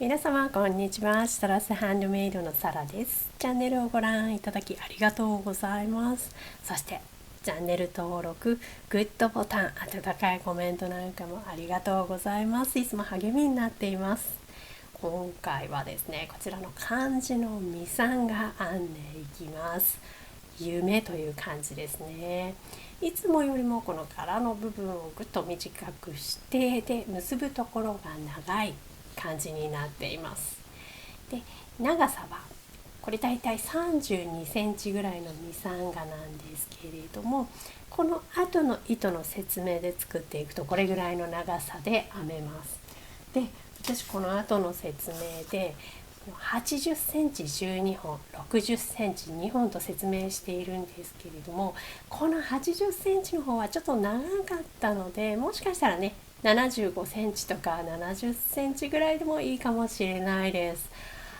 皆様こんにちは。ストラスハンドメイドのサラです。チャンネルをご覧いただきありがとうございます。そしてチャンネル登録、グッドボタン、温かいコメントなんかもありがとうございます。いつも励みになっています。今回はですね、こちらの漢字のみさんが編んでいきます。夢という漢字ですね。いつもよりもこの柄の部分をぐっと短くしてで結ぶところが長い感じになっています。で、長さはこれだいたい32センチぐらいのミサンガなんですけれども、この後の糸の説明で作っていくとこれぐらいの長さで編めます。で、私この後の説明で80センチ12本、60センチ2本と説明しているんですけれども、この80センチの方はちょっと長かったので、もしかしたらね、75センチとか70センチぐらいでもいいかもしれないです。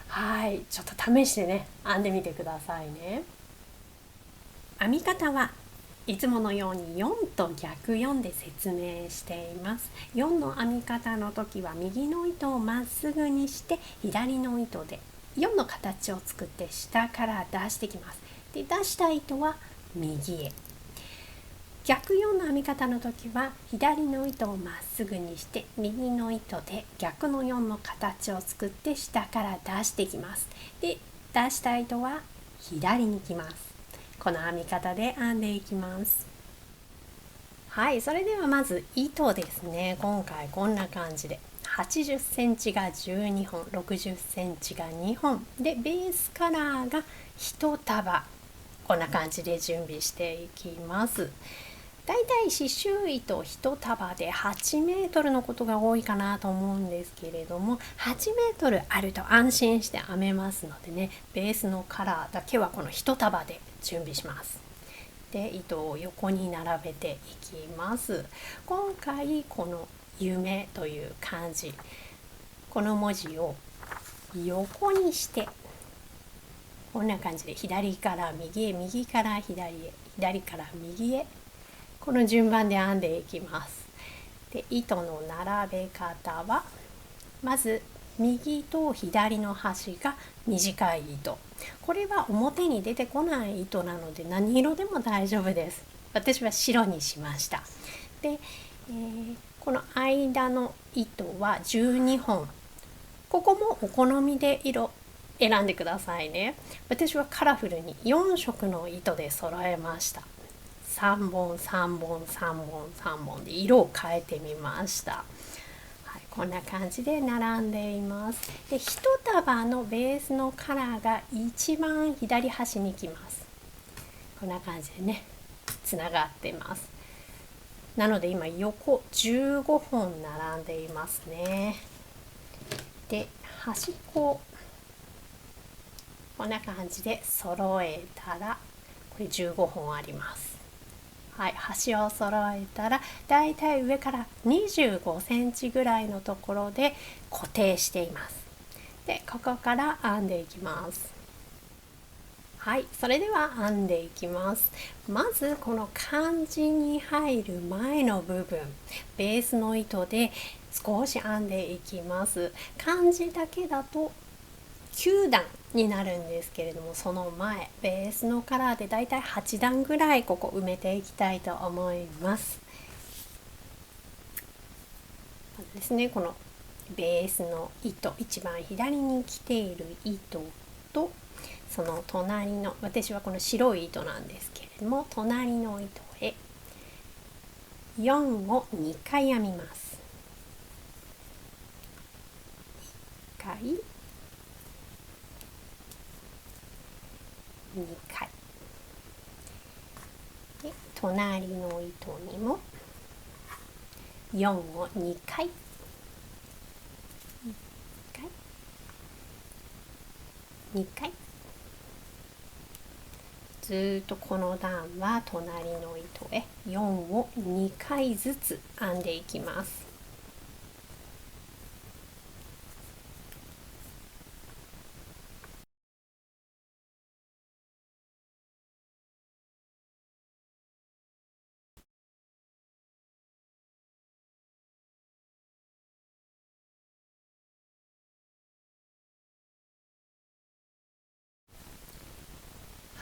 はい、ちょっと試してね、編んでみてくださいね。編み方はいつものように4と逆4で説明しています。4の編み方の時は右の糸をまっすぐにして左の糸で4の形を作って下から出してきます。で、出した糸は右へ。逆4の編み方の時は左の糸をまっすぐにして右の糸で逆の4の形を作って下から出してきます。で、出した糸は左に来ます。この編み方で編んでいきます。はい、それではまず糸ですね。今回こんな感じで80センチが12本、60センチが2本で、ベースカラーが1束、こんな感じで準備していきます。だいたい刺繍糸1束で8メートルのことが多いかなと思うんですけれども、8メートルあると安心して編めますのでね、ベースのカラーだけはこの1束で準備します。で、糸を横に並べていきます。今回この夢という漢字、この文字を横にしてこんな感じで左から右へ、右から左へ、左から右へ、この順番で編んでいきます。で、糸の並べ方はまず右と左の端が短い糸、これは表に出てこない糸なので何色でも大丈夫です。私は白にしました。で、この間の糸は12本、ここもお好みで色選んでくださいね。私はカラフルに4色の糸で揃えました。3本3本3本3本で色を変えてみました。はい、こんな感じで並んでいます。で、1束のベースのカラーが一番左端に来ます。こんな感じでね、つながってます。なので今横15本並んでいますね。で、端っここんな感じで揃えたら、これ15本あります。はい、端を揃えたらだいたい上から25センチぐらいのところで固定しています。で、ここから編んでいきます。はい、それでは編んでいきます。まずこの漢字に入る前の部分、ベースの糸で少し編んでいきます。漢字だけだと9段になるんですけれども、その前ベースのカラーでだいたい8段ぐらいここ埋めていきたいと思います。まずですね、このベースの糸、一番左に来ている糸とその隣の、私はこの白い糸なんですけれども、隣の糸へ4を2回編みます。1回、2回で、隣の糸にも4を2回、1回、2回、ずっとこの段は隣の糸へ4を2回ずつ編んでいきます。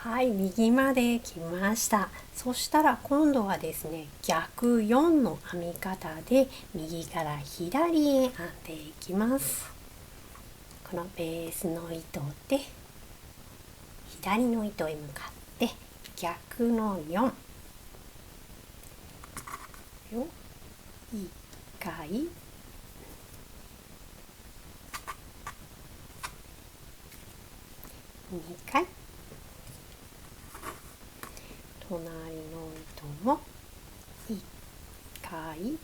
はい、右まで来ました。そしたら今度はですね、逆4の編み方で右から左へ編んでいきます。このベースの糸で左の糸へ向かって逆の4を1回2回隣の糸も1回2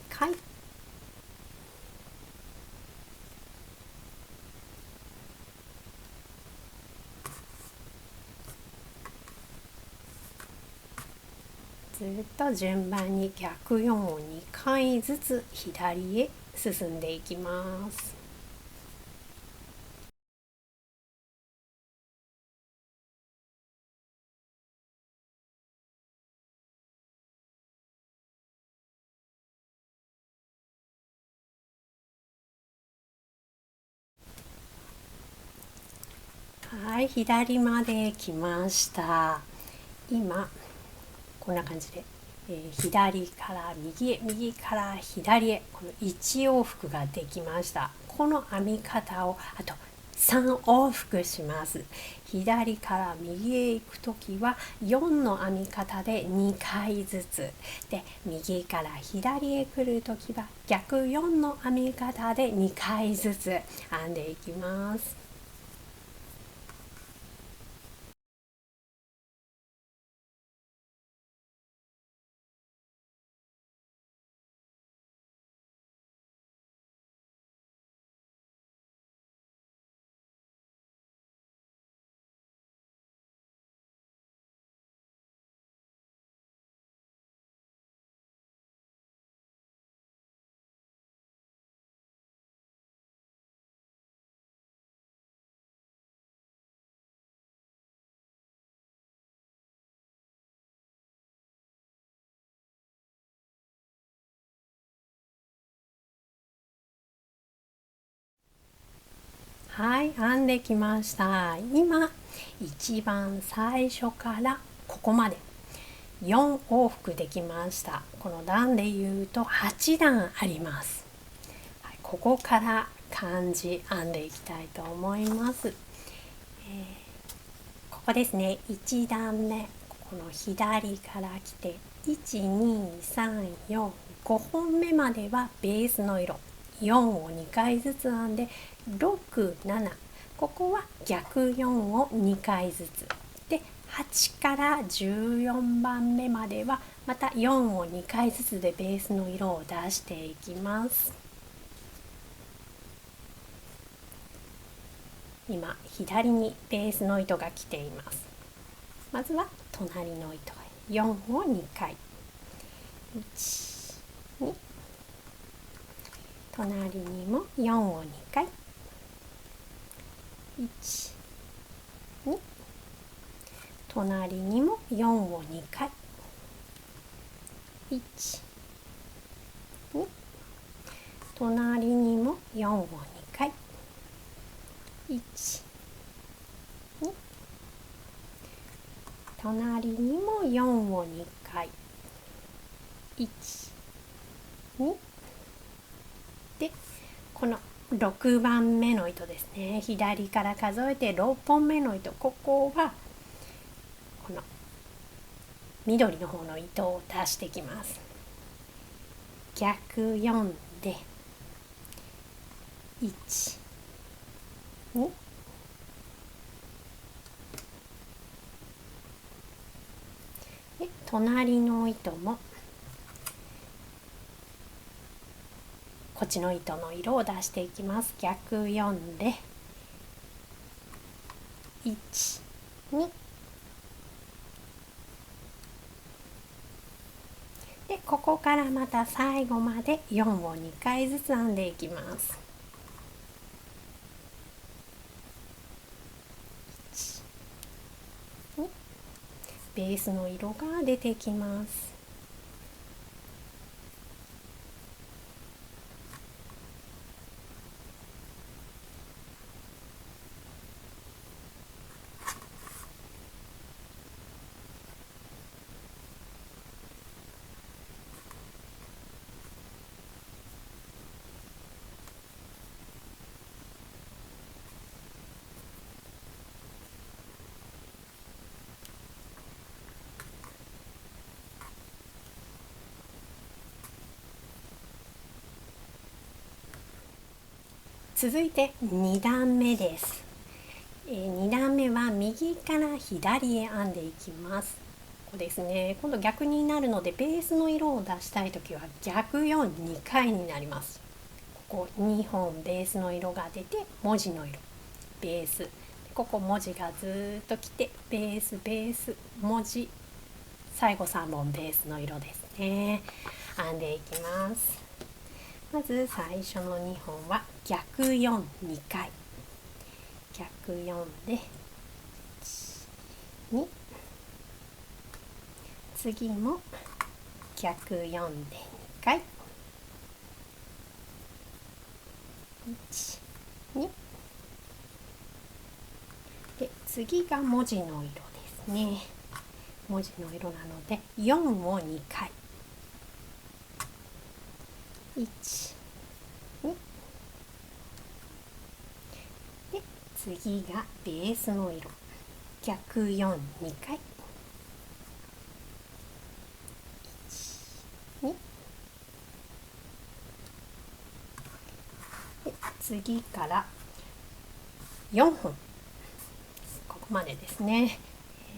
回ずっと順番に逆4を2回ずつ左へ進んでいきます。はい、左まで来ました。今こんな感じで、左から右へ右から左へこの1往復ができました。この編み方をあと3往復します。左から右へ行くときは4の編み方で2回ずつで、右から左へ来るときは逆4の編み方で2回ずつ編んでいきます。はい、編んできました。今一番最初からここまで4往復できました。この段で言うと8段あります。はい、ここから漢字編んでいきたいと思います。ここですね、1段目この左から来て12345本目まではベースの色4を2回ずつ編んで67、ここは逆4を2回ずつで、8から14番目まではまた4を2回ずつでベースの色を出していきます。今左にベースの糸が来ています。まずは隣の糸へ4を2回1、2、隣にも4を2回1、2、隣にも4を2回1、2、隣にも4を2回1、2、隣にも4を2回1、2で、この6番目の糸ですね、左から数えて6本目の糸、ここはこの緑の方の糸を出してきます。逆4で1、2、で隣の糸もこっちの糸の色を出していきます。逆4で1、2で、ここからまた最後まで4を2回ずつ編んでいきます。1、2、ベースの色が出てきます。続いて2段目です。2段目は右から左へ編んでいきます。ここですね。今度逆になるのでベースの色を出したいときは逆4、2回になります。ここ2本ベースの色が出て文字の色ベース、ここ文字がずっと来てベースベース文字、最後3本ベースの色ですね。編んでいきます。まず最初の2本は逆4、2回逆4で2、次も逆4で2回1、2で、次が文字の色ですね。文字の色なので4を2回1、2で、次がベースの色逆4、2回1、2で、次から4本ここまでですね。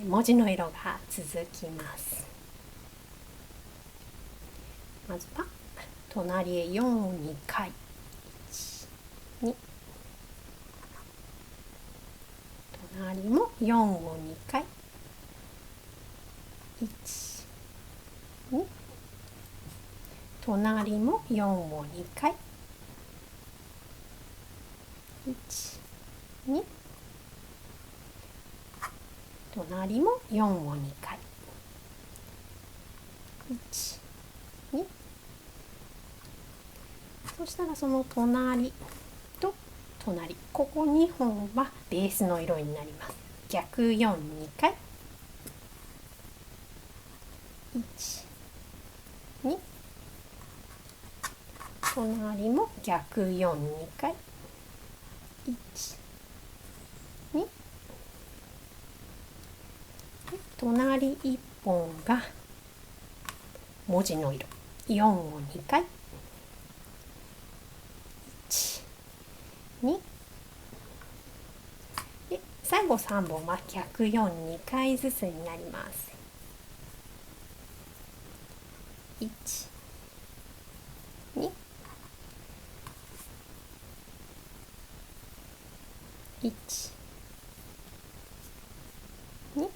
文字の色が続きます。まずは隣へ4を2回1、2隣も4を2回1、2隣も4を2回1、2隣も4を2回1、2そしたらその隣と隣、ここ2本はベースの色になります。逆4、2回1、2隣も逆4、2回1、2隣1本が文字の色4を2回1、2で、最後3本は逆4、2回ずつになります。1、2 1、2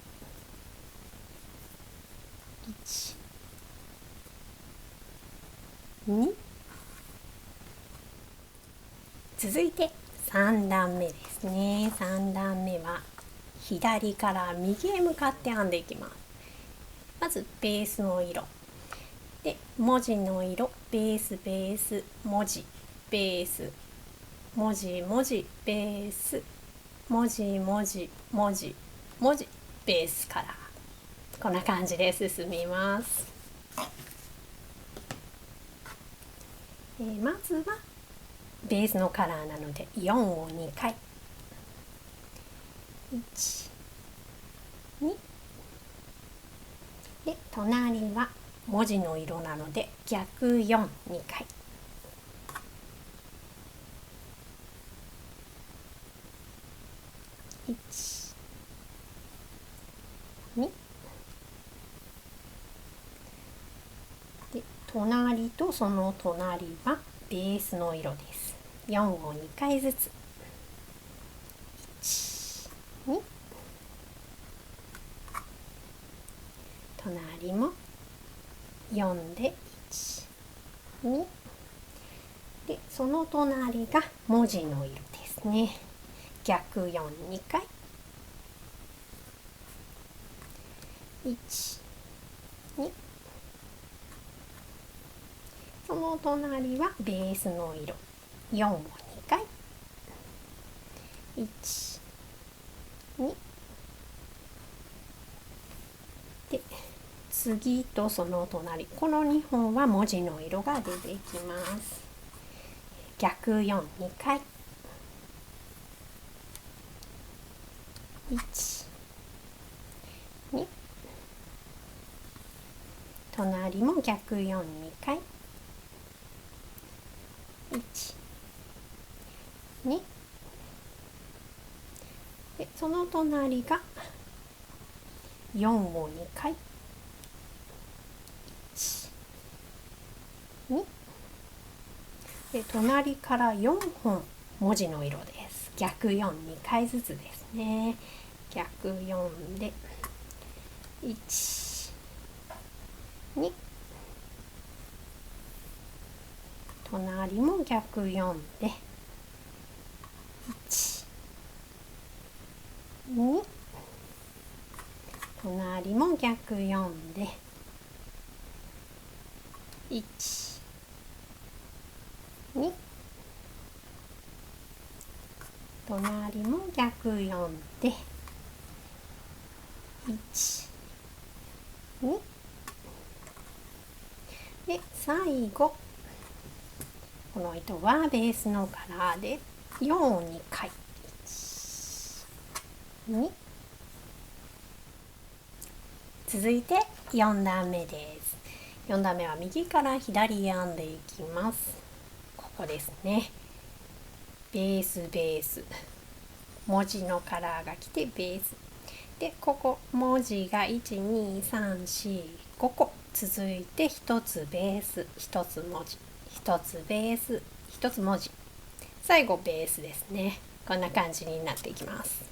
1、2続いて3段目ですね。3段目は左から右へ向かって編んでいきます。まずベースの色で、文字の色ベースベース文字ベース文字文字ベース文字文字文字文字ベースカラー、こんな感じで進みます。まずはベースのカラーなので4を2回1、2で、隣は文字の色なので逆4、2回1、2で、隣とその隣はベースの色です。4を2回ずつ1、2隣も4で1、2で、その隣が文字の色ですね。逆4、2回1、2その隣はベースの色4を2回1、2で、次とその隣、この2本は文字の色が出てきます。逆4、2回1、2隣も逆4、2回1、2その隣が4を2回、2で、隣から4本文字の色です。逆4、2回ずつですね。逆4で1、2、隣も逆4で1、2、隣も逆4で1、2、隣も逆4で1、2で、最後この糸はベースのカラーで4を2回、1、2、続いて4段目です。4段目は右から左編んでいきます。ここですね。ベースベース、文字のカラーが来てベースで、ここ文字が12345個続いて1つベース、1つ文字、1つベース、1つ文字、最後ベースですね。こんな感じになっていきます。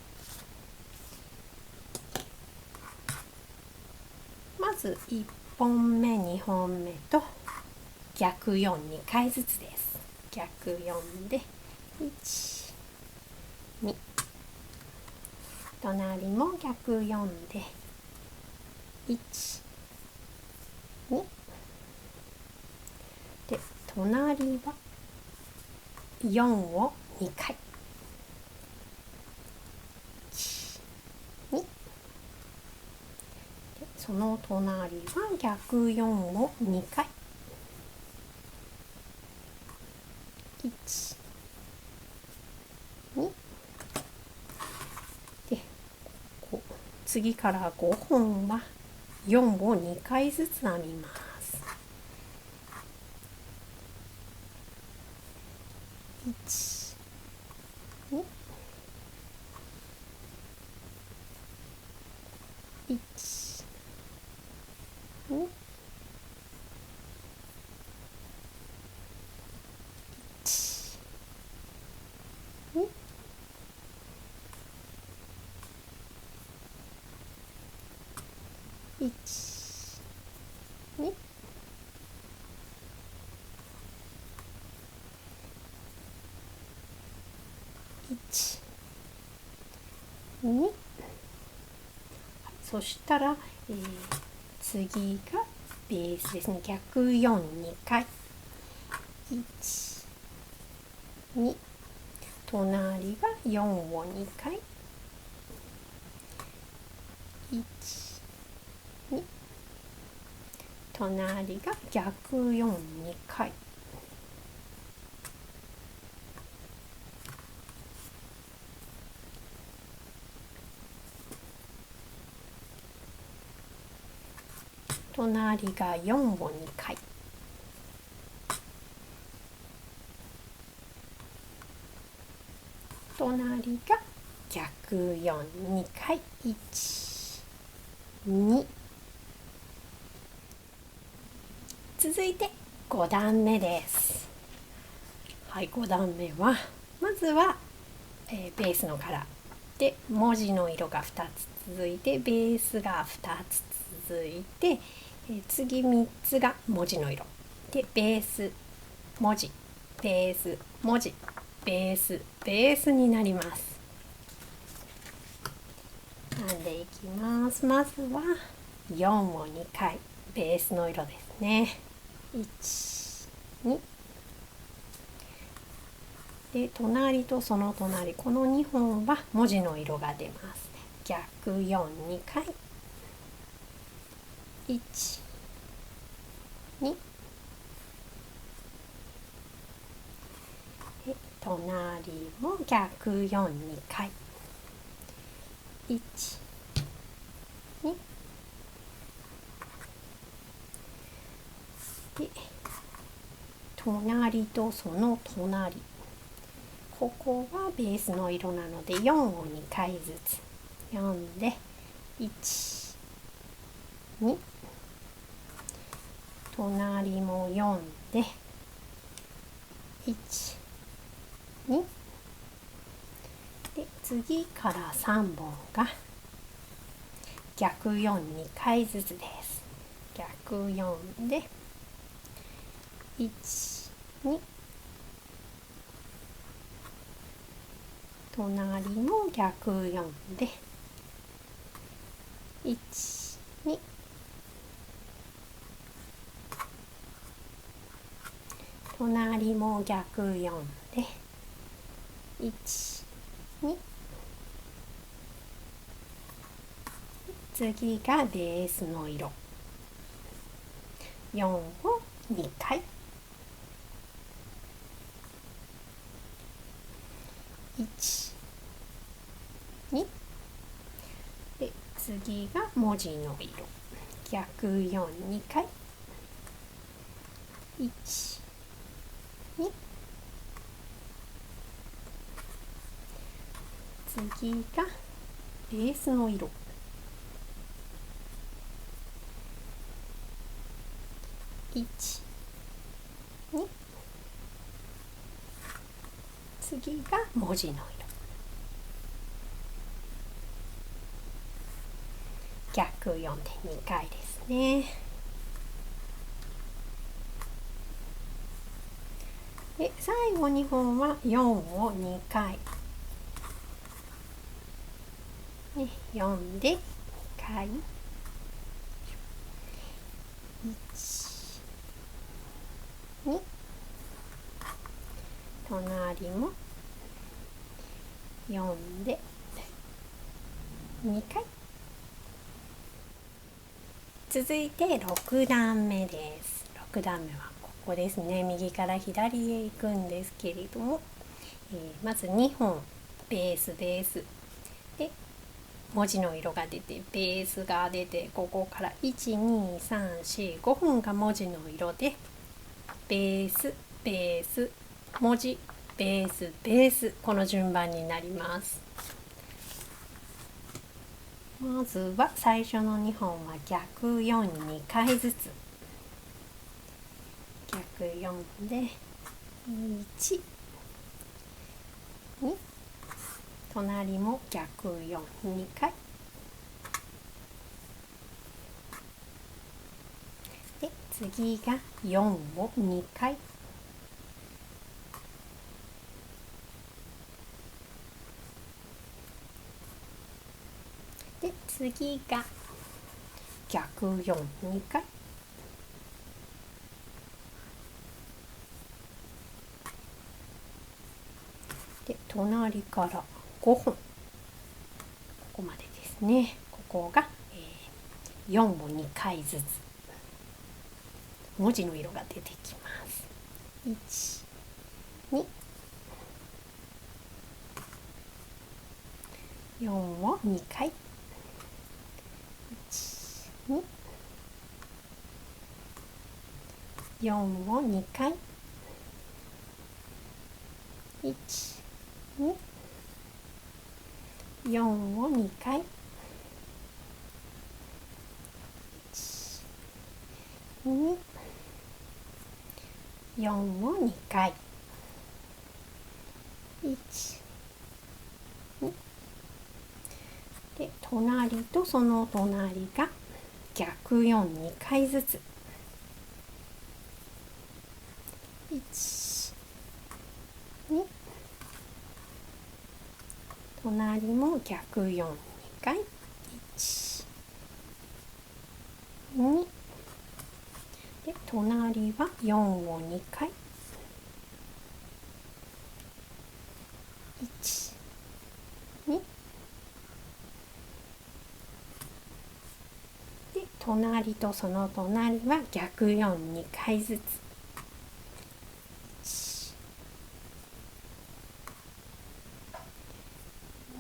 まず1本目2本目と逆4、2回ずつです。逆4で1、2、隣も逆4で1、2で、隣は4を2回、1、2で、その隣は逆4を2回、1、2で、次から5本は4を2回ずつ編みます。1、2、1、2、1、2、1、2、1、2、そしたら、次がベースですね。逆4、2回、1、2、隣が4を2回、1、2、隣が逆4、2回、隣が4を2回、隣が逆4、2回、1、2、続いて5段目です。はい、5段目はまずは、ベースのカラーで文字の色が2つ続いてベースが2つ続いて、次3つが文字の色でベース、文字、ベース、文字、ベース、ベースになります。編んでいきます。まずは4を2回、ベースの色ですね。1、2で、隣とその隣、この2本は文字の色が出ます。逆4、2回、1、2で、隣も逆4、2回、1、2で、隣とその隣、ここはベースの色なので4を2回ずつ読んで、1、2、隣も読んで、1、2で、次から3本が逆4、2回ずつです。逆4で、1、2、隣も逆4で、1、2、隣も逆4で、1、2、次がベースの色4を2回、1、2で、次が文字の色逆4、2回、1、2、次がベースの色1、2、次が文字の色逆4で2回ですね。で、最後2本は4を2回、ね、読んで2回、1、2、隣も読んで2回、続いて6段目です。6段目はここですね。右から左へ行くんですけれども、まず2本ベースで文字の色が出てベースが出て、ここから1、2、3、4、5本が文字の色で、ベースベース文字ベースベース、この順番になります。まずは最初の2本は逆4、2回ずつ逆4で、1、2、隣も逆4、2回で、次が4を2回で、次が逆4、2回で、隣から5本、ここまでですね。ここが、4を2回ずつ文字の色が出てきます。1、2、4を2回、1、2、4を2回、1、2、4を2回、1、2、4を2回、1、2で、隣とその隣が逆4、2回ずつ、1、2、隣も逆4、2回、1、2で、隣は4を2回、1、2で、隣とその隣は逆4、2回ずつ、1、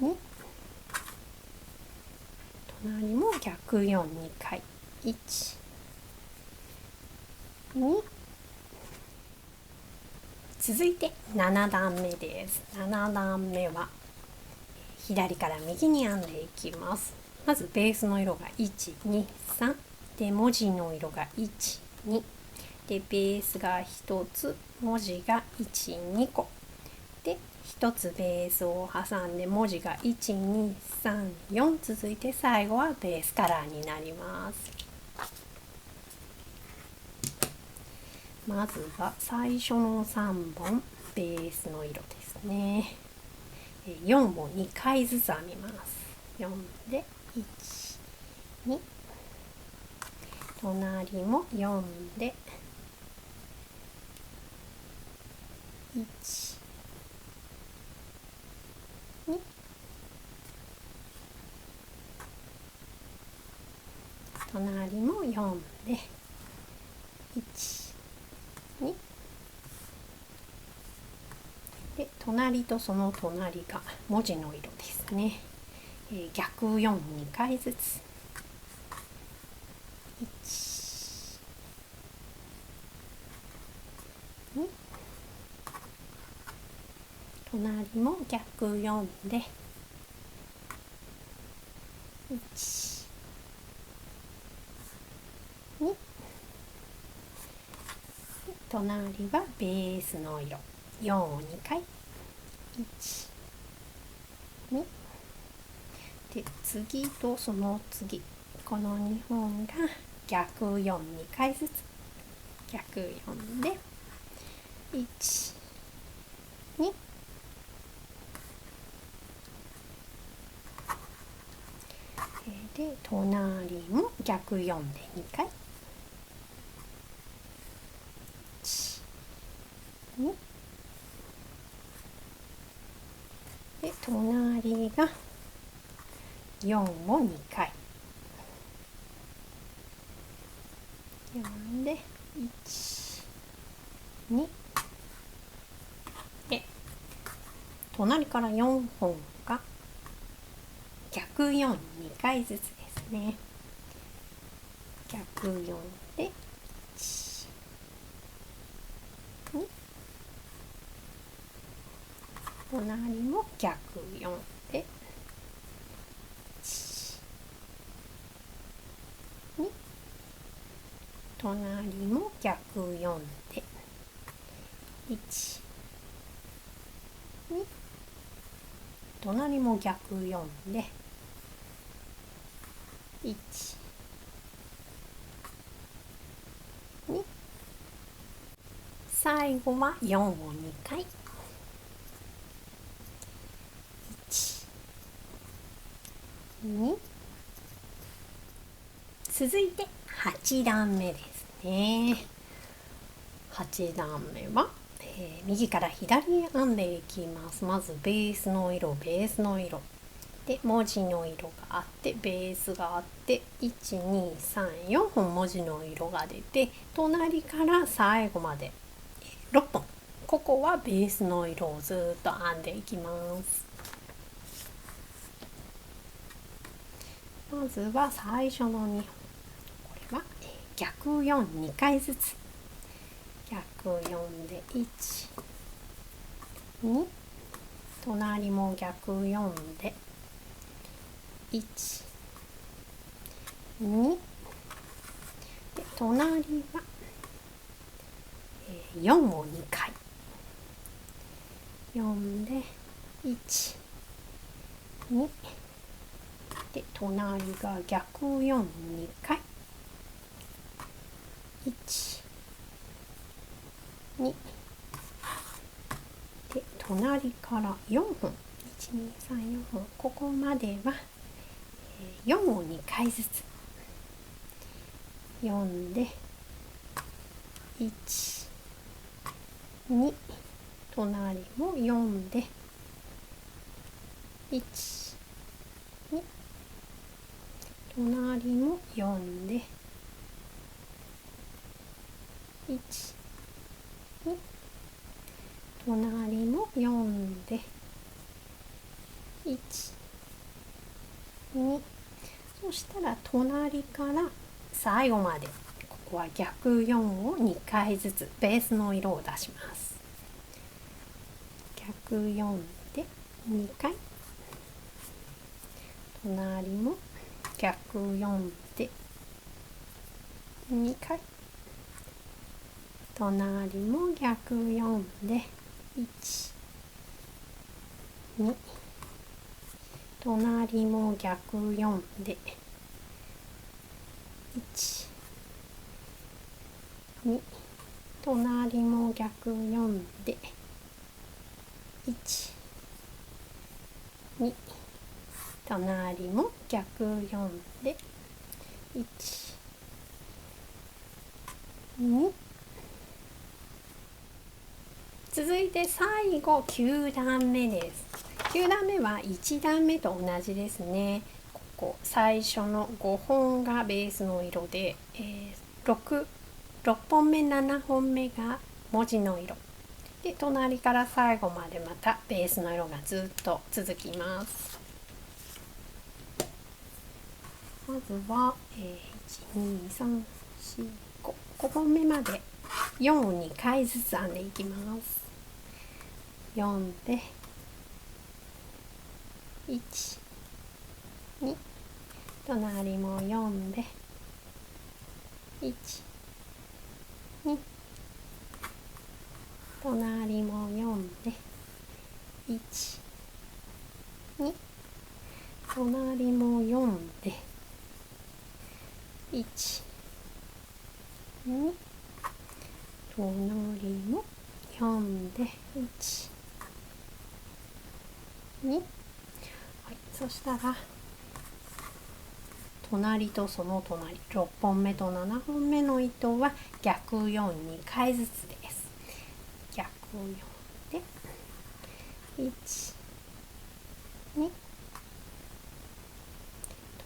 2隣も逆4、2回、1、2続いて7段目です。7段目は左から右に編んでいきます。まずベースの色が1、2、3で、文字の色が1、2で、ベースが1つ、文字が1、2個で、1つベースを挟んで文字が1、2、3、4続いて、最後はベースカラーになります。まずは最初の3本ベースの色ですね。4を2回ずつ編みます。4で1、2、隣も4で1、2、隣も4で1、2で、隣とその隣が文字の色ですね。逆4、2回ずつ1、2、隣も逆4で1、2、隣はベースの色4を2回1、2で、次とその次この2本が逆4、2回ずつ逆4で1、2で、隣も逆4で2回1、2で、隣が4を2回4で1、2で、隣から4本が逆4、2回ずつですね。逆4で1、2隣も逆4で1、2隣も逆4で1、2隣も逆4で1、2最後は4を2回1、2続いて8段目ですね。8段目は、右から左へ編んでいきます。まずベースの色、ベースの色で、文字の色があってベースがあって1、2、3、4本文字の色が出て、隣から最後まで6本、ここはベースの色をずっと編んでいきます。まずは最初の2本、これは逆4、2回ずつ逆4で1、2隣も逆4で1、2で、隣は4を2回4で1、2で、隣が逆4、2回1、2で、隣から4本1、2、3、4本、ここまでは4を2回ずつ4で1、2隣も4で1、2隣も4で1、2隣も4で1、2そしたら隣から最後まで、ここは逆4を2回ずつベースの色を出します。逆4で2回、隣も逆4で2回、隣も逆4で1、2、隣も逆4で1、2、隣も逆4で1、2、隣も逆4で1、2、続いて最後9段目です。9段目は1段目と同じですね。ここ最初の5本がベースの色で、6本目7本目が文字の色で、隣から最後までまたベースの色がずっと続きます。まずは、1,2,3,4,5本目まで4を2回ずつ編んでいきます。4で1、2、隣も4で1、2、隣も4で1、2、隣も4で1、2、隣も4で1、2、はい、そしたら隣とその隣6本目と7本目の糸は逆4、2回ずつです。逆4で1、2、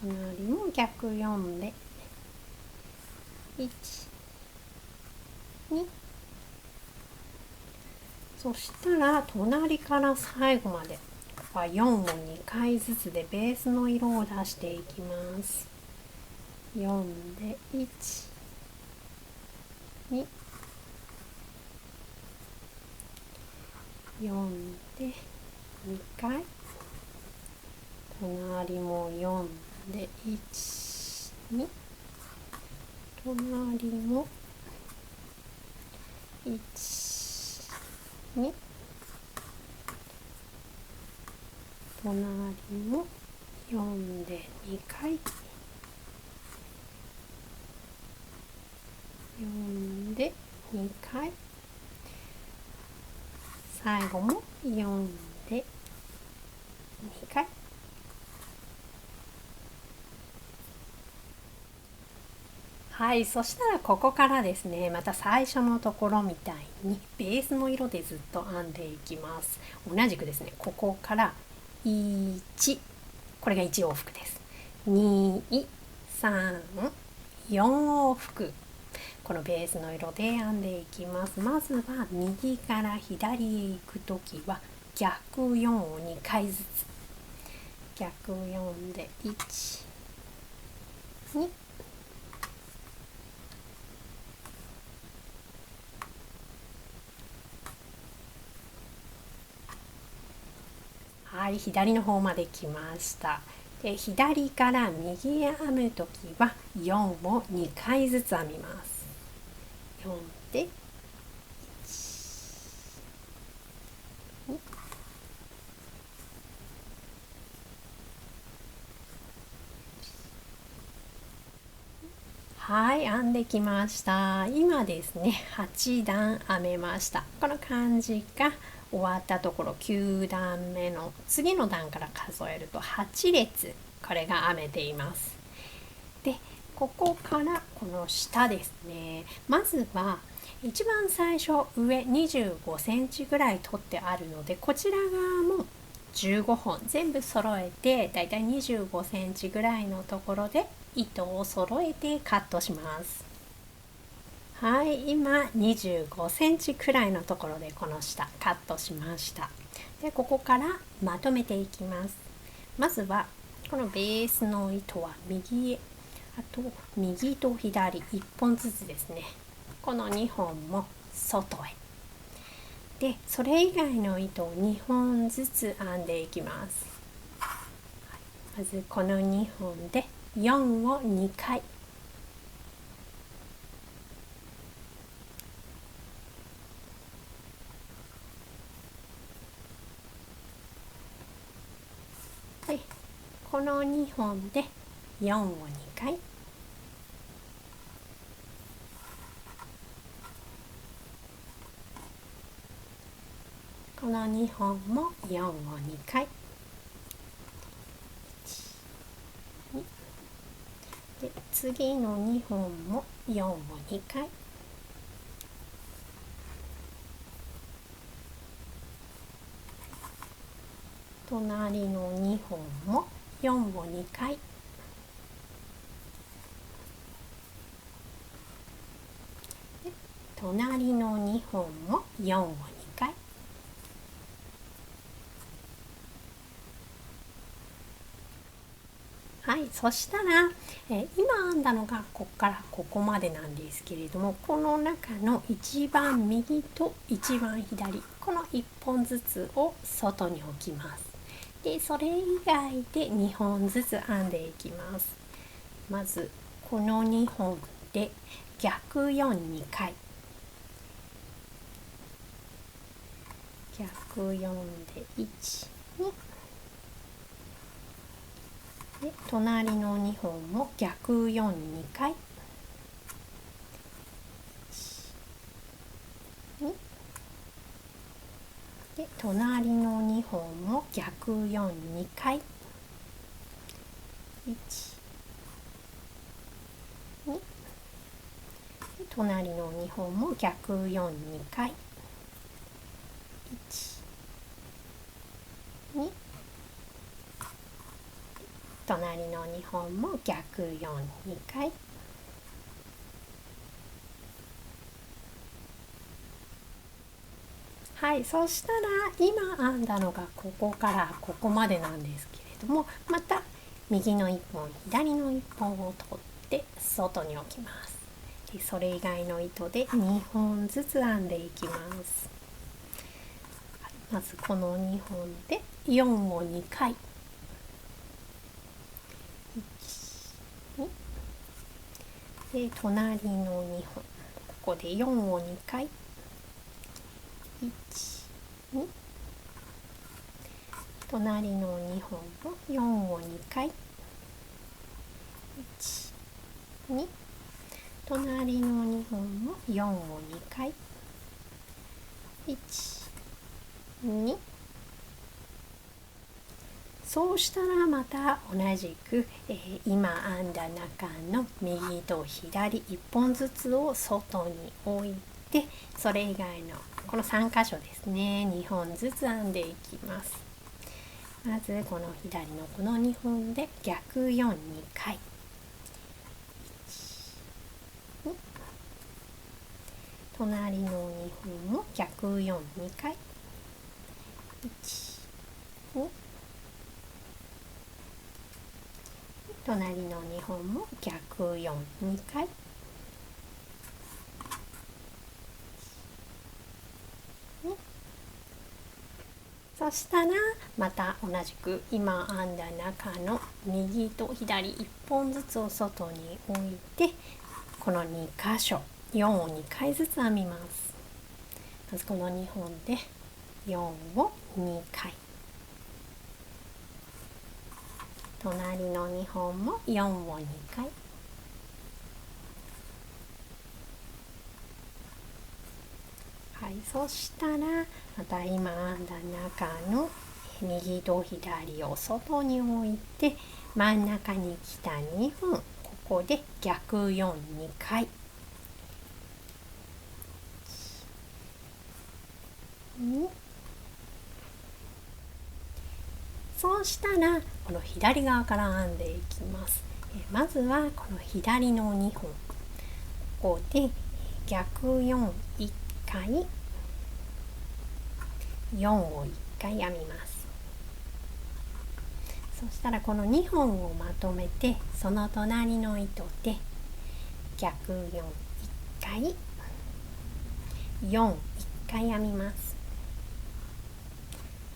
隣も逆4で1、2、そしたら隣から最後までここは4を2回ずつでベースの色を出していきます。4で1、2、4で2回、隣も4で1、2、隣も1、2、隣も4で2回、4で2回、最後も4で2回。はい、そしたらここからですね、また最初のところみたいにベースの色でずっと編んでいきます。同じくですね、ここから1、これが1往復です。2、3、4往復、このベースの色で編んでいきます。まずは右から左へ行くときは逆4を2回ずつ、逆4で1、2、はい、左の方まで来ました。で、左から右へ編むときは4を2回ずつ編みます。4で1、2、はい、編んできました。今ですね、8段編めました。この感じが終わったところ、9段目の次の段から数えると8列、これが編めています。で、ここからこの下ですね。まずは一番最初上25センチぐらい取ってあるので、こちら側も15本全部揃えて、だいたい25センチぐらいのところで糸を揃えてカットします。はい、今25センチくらいのところでこの下カットしました。で、ここからまとめていきます。まずはこのベースの糸は右へ、あと右と左1本ずつですね。この2本も外へ。でそれ以外の糸を2本ずつ編んでいきます。まずこの2本で4を2回、でこの2本で4を2回、この2本も4を2回、で次の2本も4を2回、隣の2本も4を2回、隣の2本も4を2回、はい、そしたら、今編んだのがここからここまでなんですけれども、この中の一番右と一番左、この1本ずつを外に置きます。でそれ以外で2本ずつ編んでいきます。まずこの2本で逆42回、逆4で1、2で隣の2本も逆4、2回、1、2で隣の2本も逆4、2回、1、2で隣の2本も逆4、2回、1、2隣の2本も逆4、2回、はい、そしたら今編んだのがここからここまでなんですけれども、また右の1本左の1本を取って外に置きます。でそれ以外の糸で2本ずつ編んでいきます。まずこの2本で4を2回、1、2で隣の2本、ここで4を2回、1、2隣の2本も4を2回、1、2隣の2本も4を2回、1、2そうしたらまた同じく、今編んだ中の右と左1本ずつを外に置いて、それ以外のこの3箇所ですね、2本ずつ編んでいきます。まずこの左のこの2本で逆4、2回、1、2隣の2本も逆4、2回、1、2隣の2本も逆4、2回、そしたらまた同じく今編んだ中の右と左1本ずつを外に置いて、この2箇所4を2回ずつ編みます。まずこの2本で4を2回、隣の2本も4を2回、はい、そしたらまた今編んだ中の右と左を外に置いて、真ん中に来た2本、ここで逆4、2回、2そうしたらこの左側から編んでいきます。まずはこの左の2本、ここで逆4、1回、4を1回編みます。そしたらこの2本をまとめて、その隣の糸で逆4、1回、4、1回編みます。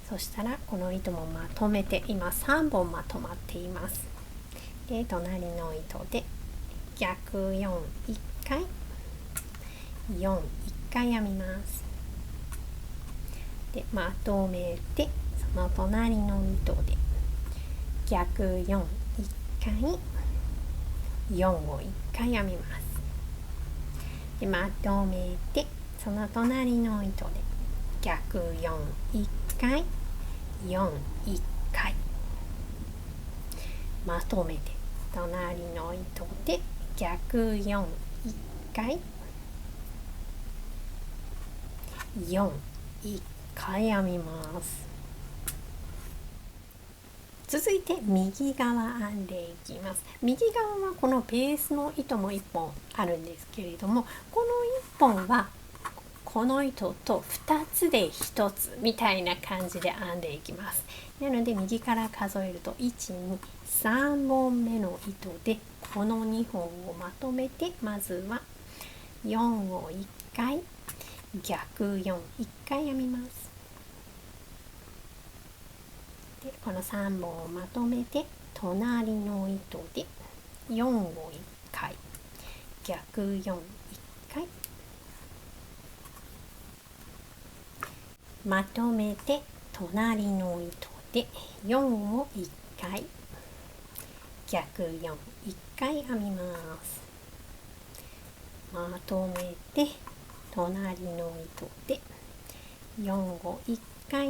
そしたらこの糸もまとめて、今3本まとまっています。で隣の糸で逆4、1回4、1回編みます。でまとめて、その隣の糸で逆4、1回4を1回編みます。でまとめて、その隣の糸で逆4、1回4、1回まとめて、隣の糸で逆4、1回4、1回編みます。続いて右側編んでいきます。右側はこのベースの糸も1本あるんですけれども、この1本はこの糸と2つで1つみたいな感じで編んでいきます。なので右から数えると1、2、3本目の糸でこの2本をまとめて、まずは4を1回逆4、1回編みます。でこの3本をまとめて、隣の糸で4を1回逆4、1回まとめて、隣の糸で4を1回逆4、1回編みます。まとめて、隣の糸で4を1回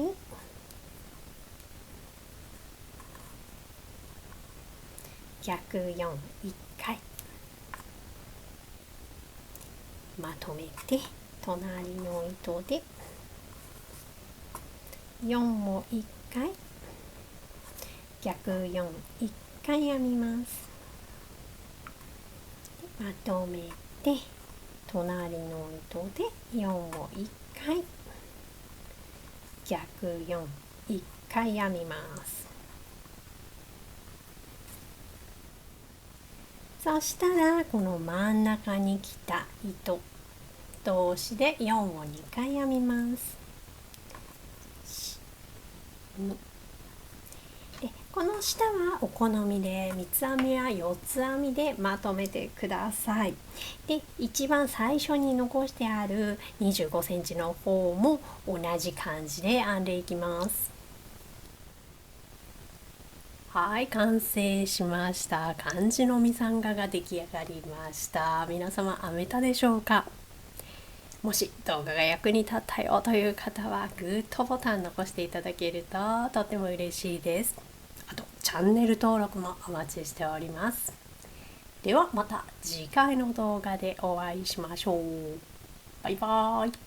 逆4、1回まとめて、隣の糸で4を1回逆4、1回編みます。まとめて、隣の糸で4を1回逆4、1回編みます。そしたらこの真ん中に来た糸同士で4を2回編みます。でこの下はお好みで三つ編みや四つ編みでまとめてください。で一番最初に残してある25センチの方も同じ感じで編んでいきます。はい、完成しました。漢字のみさんが出来上がりました。皆様編めたでしょうか？もし動画が役に立ったよという方はグッドボタン残していただけるととっても嬉しいです。あとチャンネル登録もお待ちしております。ではまた次回の動画でお会いしましょう。バイバーイ。